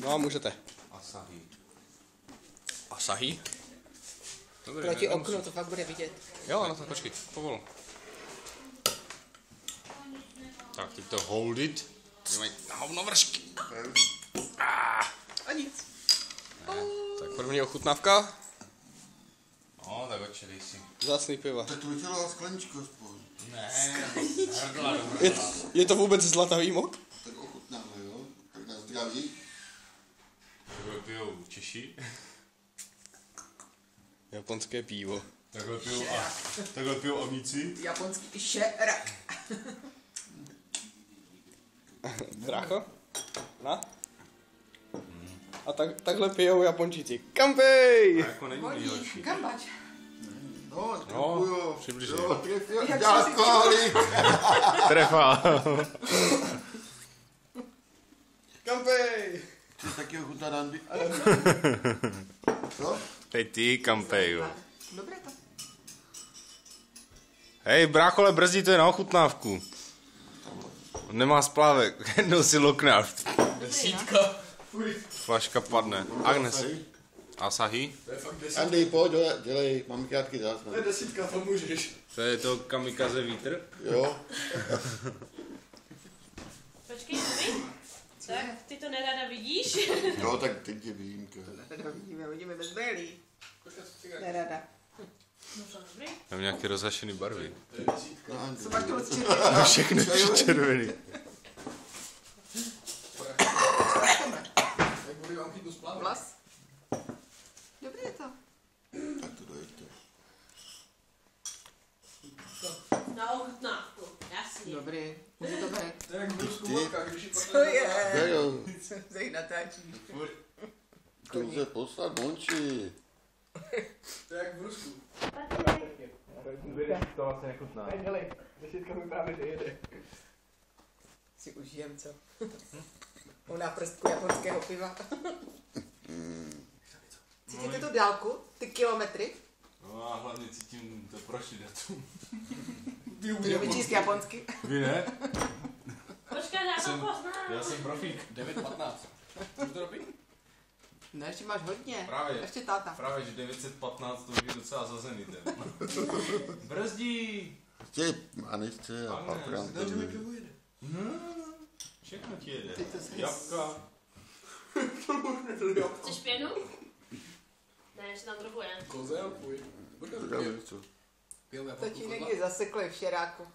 No a můžete. Asahi. Asahi? Dobrý, Proti oknu, to fakt bude vidět. Jo, no to počkej, povol. Tak, teď to hold it. Mají hovno vršky. A nic. Tak první ochutnávka. No, tak očelej si. Vzácný piva. Tak to vytělala skleničku aspoň. Ne, hrdla dobrá. Je to vůbec zlatavý mok? Tak ochutnáme, jo? Tak na zdraví. Takhle pijou Češi. Japonské pivo. Takhle pijou Amici. Japonský šerak. Brácho? Na? A takhle pijou Japončíci. Kampej! Jako není nejhorší. Gambač. No, No, přibližně. jo, trefil, dělkolik. Trefa. Kampej! Chceš taky ochutnat, Andy? Co? Hej ty, kampeju. Dobré to. Hej, bráchole, brzdí to je na ochutnávku. On nemá splávek, jednou si loknaft. Desítka. Flaška padne. Agnes. Asahi? Andy, pojď, dělej, mám krátký záznam. Desítka, to můžeš. To je to kamikaze vítr? Jo. Počkej, Tomi. Tak, ty to nerada vidíš? Jo, tak teď je výjimka. Vidíme bez brýlí. Nerada. No to dobrý. Mám nějaké rozhašené barvy. No, Andy. Co máš to odčervený? A všechno je červený. Vlas. Dobré je to. Tak to dojďte. Na ochutnávku, jasně. Dobrý. Může to být. Ty, Co je? jo, Se jich natáčí. to chce poslat Monči. To je jak v Rusku. To vlastně nechutná. Dělej. Desítka mi právě nejede. Si užijem, co? U náprstku japonského piva. Cítíte tu dálku? Ty kilometry? No a hlavně cítím to prošli datum. Můžu vyčíst japonsky? Vy ne? Počkej, já to poznám. Já jsem profík. 9.15. Můžu to dopít? No, ještě máš hodně. Právě. Ještě táta. Právě, že 915 to už je docela zazený ten. Brzdí! Chtěj, Aničce a Agnes, Patrantovi. Všechno ti jede. Ty to jsi- Jabka. Chceš pěnu? Ne, ještě tam trochu jen. Kozel, půj. Co? Tatínek je zaseklý v šeráku.